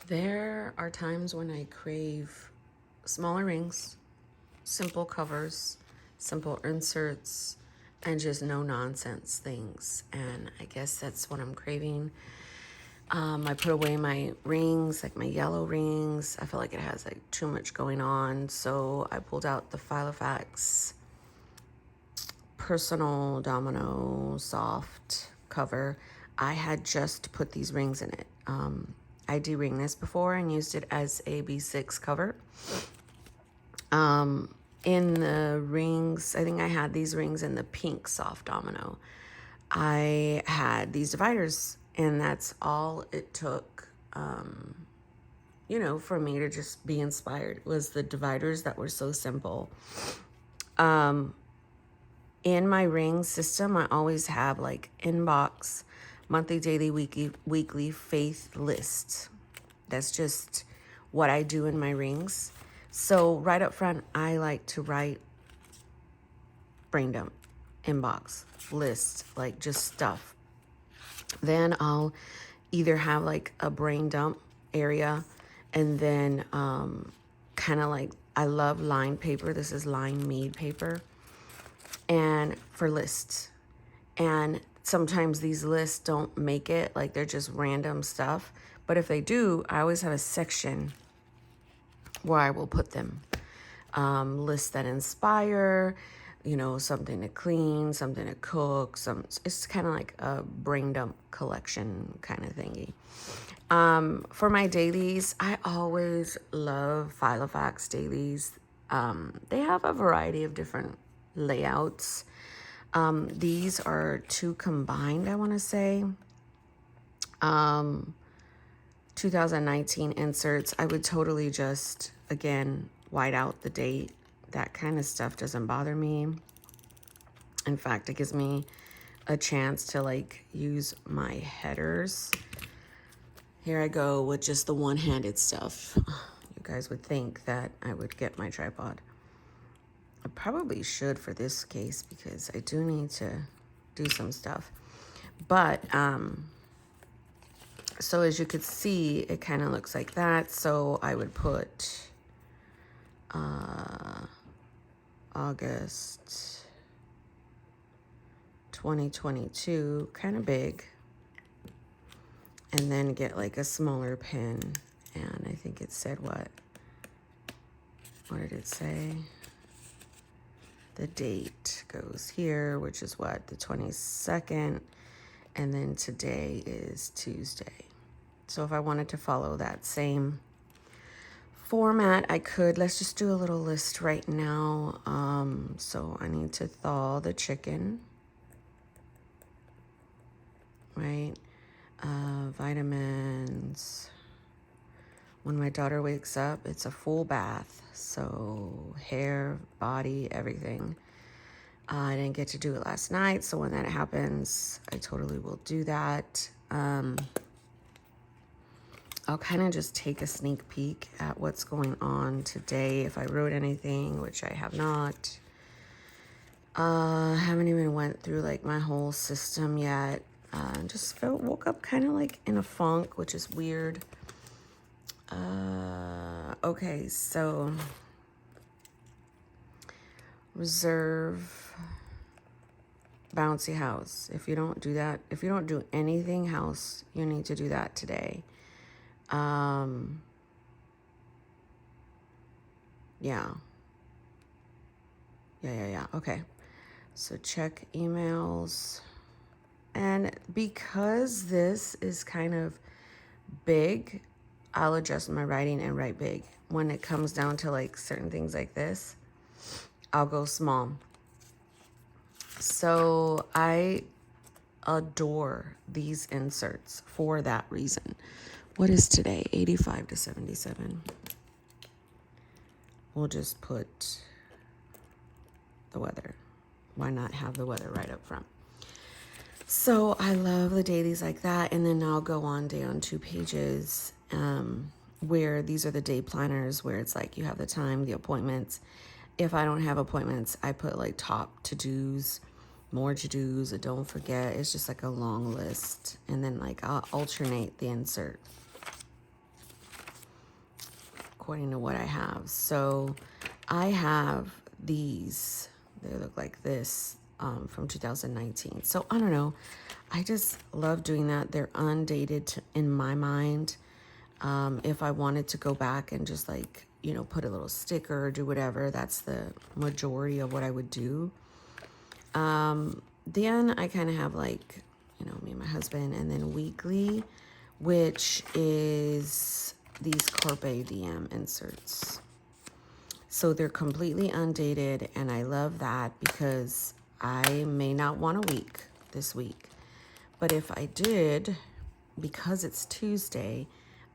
There are times when I crave smaller rings, simple covers, simple inserts, and just no nonsense things. And I guess that's what I'm craving. I put away my rings, like my yellow rings. I feel like it has like too much going on. So I pulled out the Filofax personal domino soft cover. I had just put these rings in it. I de-ringed this before and used it as a B6 cover. In the rings, I think I had these rings in the pink soft domino. I had these dividers, and that's all it took, for me to just be inspired. It was the dividers that were so simple. In my ring system, I always have like inbox, monthly, daily, weekly faith list. That's just what I do in my rings. So right up front, I like to write brain dump, inbox, list, like just stuff. Then I'll either have like a brain dump area, and then kind of like, I love lined paper. This is lined mead paper, and for lists. And sometimes these lists don't make it, like they're just random stuff. But if they do, I always have a section where I will put them. Lists that inspire, something to clean, something to cook. It's kind of like a brain dump collection kind of thingy. For my dailies, I always love Filofax dailies. They have a variety of different layouts. These are two combined, I want to say. 2019 inserts. I would totally just, again, white out the date. That kind of stuff doesn't bother me. In fact, it gives me a chance to like use my headers. Here I go with just the one-handed stuff. You guys would think that I would get my tripod. I probably should for this case because I do need to do some stuff. But so as you could see, it kind of looks like that. So I would put August 2022, kind of big, and then get like a smaller pen. And I think it said what did it say? The date goes here, which is what, the 22nd, and then today is Tuesday. So if I wanted to follow that same format, I could. Let's just do a little list right now. So I need to thaw the chicken, right? Vitamins. When my daughter wakes up, it's a full bath. So hair, body, everything. I didn't get to do it last night, so when that happens, I totally will do that. I'll kind of just take a sneak peek at what's going on today, if I wrote anything, which I have not. Haven't even went through like my whole system yet. Just woke up kind of like in a funk, which is weird. Okay, so reserve bouncy house. If you don't do that, if you don't do anything house, you need to do that today. Yeah. Okay. So check emails. And because this is kind of big, I'll adjust my writing and write big. When it comes down to like certain things like this, I'll go small. So I adore these inserts for that reason. What is today? 85 to 77. We'll just put the weather. Why not have the weather right up front? So I love the dailies like that. And then I'll go on 2 pages where these are the day planners, where it's like you have the time, the appointments. If I don't have appointments, I put like top to-dos, more to-dos, a don't forget. It's just like a long list. And then like I'll alternate the insert. according to what I have. So I have these, they look like this, from 2019. So I don't know. I just love doing that. They're undated in my mind. If I wanted to go back and just like, you know, put a little sticker or do whatever, that's the majority of what I would do. Then I kind of have like, you know, me and my husband, and then weekly, which is these Carpe Diem inserts. So they're completely undated, and I love that because I may not want a week this week. But if I did, because it's Tuesday,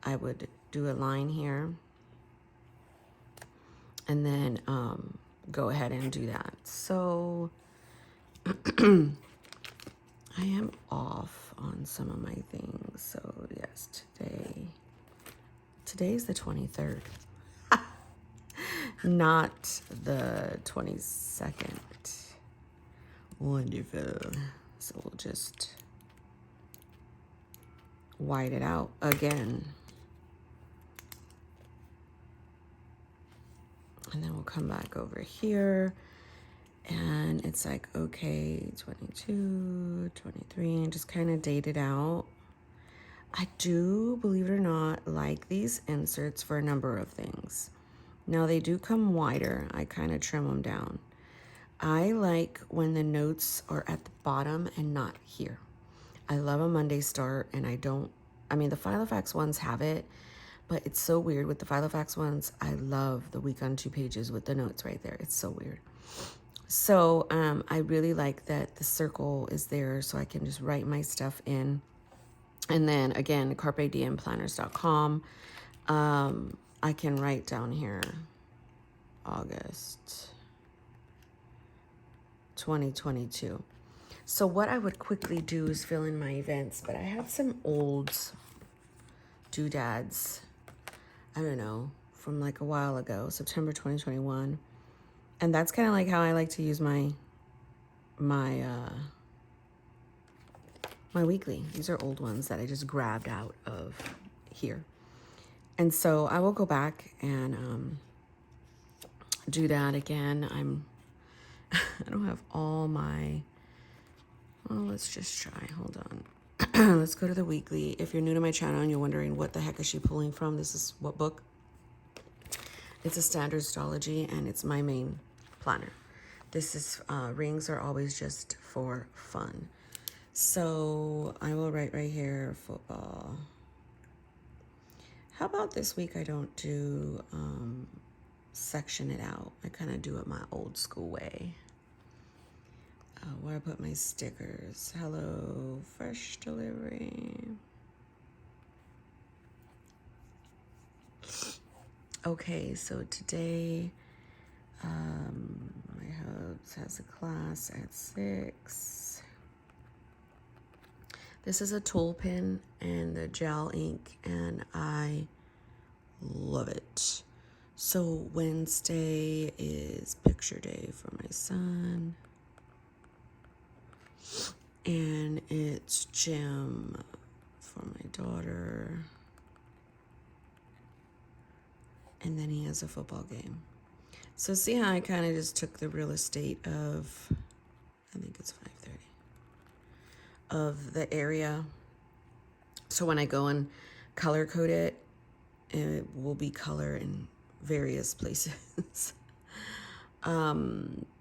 I would do a line here and then go ahead and do that. So I am off on some of my things. So yes, today's the 23rd, not the 22nd. Wonderful. So we'll just white it out again. And then we'll come back over here. And it's like, okay, 22, 23, and just kind of date it out. I do, believe it or not, like these inserts for a number of things. Now they do come wider. I kind of trim them down. I like when the notes are at the bottom and not here. I love a Monday start, and I mean, the Filofax ones have it, but it's so weird with the Filofax ones. I love the week on 2 pages with the notes right there. It's so weird. So I really like that the circle is there so I can just write my stuff in. And then again, carpediemplanners.com. I can write down here August 2022. So what I would quickly do is fill in my events, but I have some old doodads, I don't know, from like a while ago, September 2021. And that's kind of like how I like to use my weekly. These are old ones that I just grabbed out of here. And so I will go back and do that again. I don't have all my, well, let's just try. Hold on. Let's go to the weekly. If you're new to my channel and you're wondering what the heck is she pulling from, this is what book? It's a standard astrology, and it's my main planner. This is rings are always just for fun. So I will write right here, football. How about this week I don't do section it out. I kind of do it my old school way. Where I put my stickers. Hello, fresh delivery. Okay, so today my hubs has a class at 6. This is a tool pen and the gel ink, and I love it. So Wednesday is picture day for my son, and it's gym for my daughter, and then he has a football game. So see how I kind of just took the real estate of, I think it's 5:30, of the area. So when I go and color code it, it will be color in various places.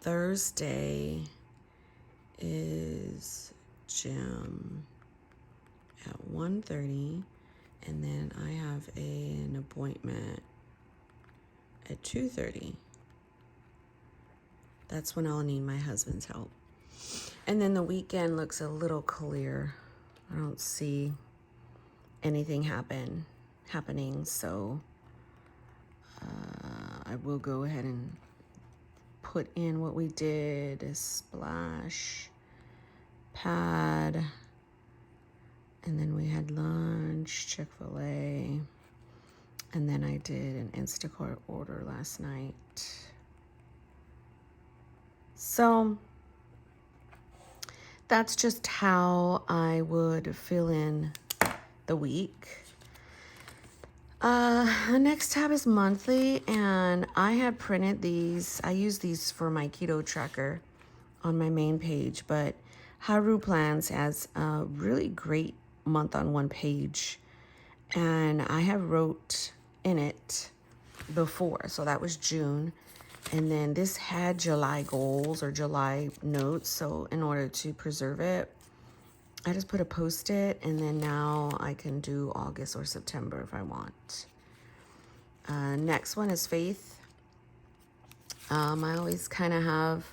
Thursday is gym at 1:30, and then I have an appointment at 2:30. That's when I'll need my husband's help. And then the weekend looks a little clear. I don't see anything happening, so I will go ahead and put in what we did: a splash pad, and then we had lunch, Chick-fil-A, and then I did an Instacart order last night. So that's just how I would fill in the week. The next tab is monthly, and I had printed these. I use these for my keto tracker on my main page, but Haru Plans has a really great month on one page, and I have wrote in it before, so that was June, and then this had July goals or July notes. So in order to preserve it, I just put a post-it, and then now I can do August or September if I want. Next one is faith. I always kind of have,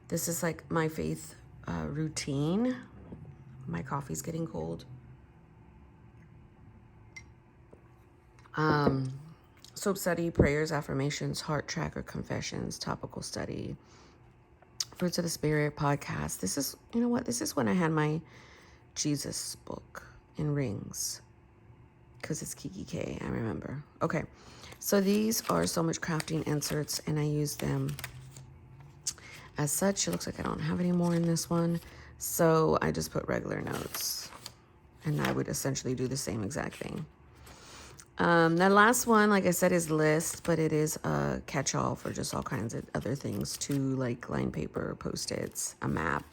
this is like my faith routine. My coffee's getting cold. Soap study, prayers, affirmations, heart tracker, confessions, topical study, Fruits of the Spirit podcast. This is, you know what? This is when I had my Jesus book in rings, because it's Kiki K, I remember. Okay, so these are so much crafting inserts, and I use them as such. It looks like I don't have any more in this one, so I just put regular notes, and I would essentially do the same exact thing. The last one, like I said, is list, but it is a catch-all for just all kinds of other things too, like line paper, post-its, a map.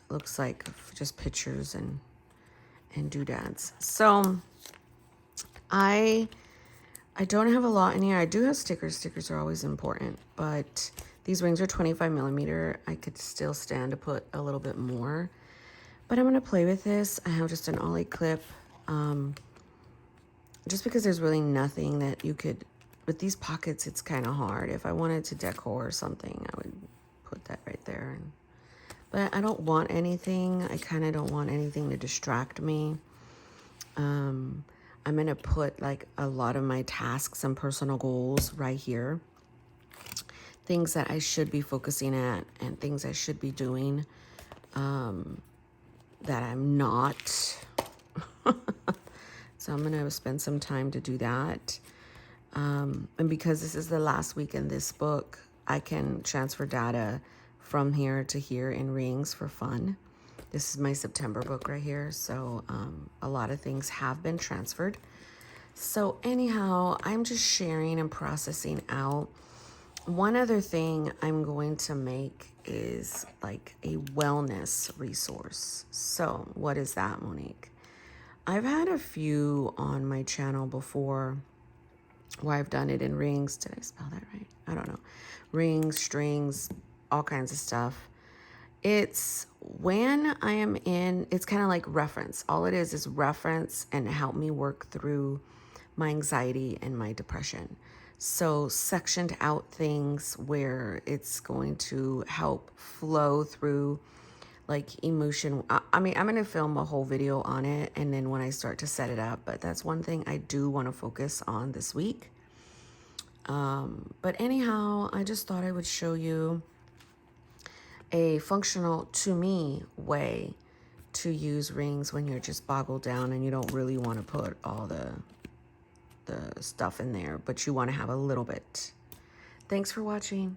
Looks like just pictures and doodads. So I don't have a lot in here. I do have stickers. Stickers are always important, but these rings are 25 millimeter. I could still stand to put a little bit more, but I'm going to play with this. I have just an ollie clip. Just because there's really nothing that you could, with these pockets, it's kind of hard. If I wanted to decor something, I would put that right there. But I don't want anything. I kind of don't want anything to distract me. I'm going to put like a lot of my tasks and personal goals right here. Things that I should be focusing at and things I should be doing that I'm not. So I'm going to spend some time to do that. And because this is the last week in this book, I can transfer data from here to here in rings for fun. This is my September book right here. So a lot of things have been transferred. So anyhow, I'm just sharing and processing out. One other thing I'm going to make is like a wellness resource. So what is that, Monique? I've had a few on my channel before where I've done it in rings. Did I spell that right? I don't know. Rings, strings, all kinds of stuff. It's when I am in, it's kind of like reference. All it is reference and help me work through my anxiety and my depression. So sectioned out things where it's going to help flow through like emotion. I mean, I'm going to film a whole video on it, and then when I start to set it up, but that's one thing I do want to focus on this week. But anyhow, I just thought I would show you a functional, to me, way to use rings when you're just boggled down and you don't really want to put all the stuff in there, but you want to have a little bit. Thanks for watching.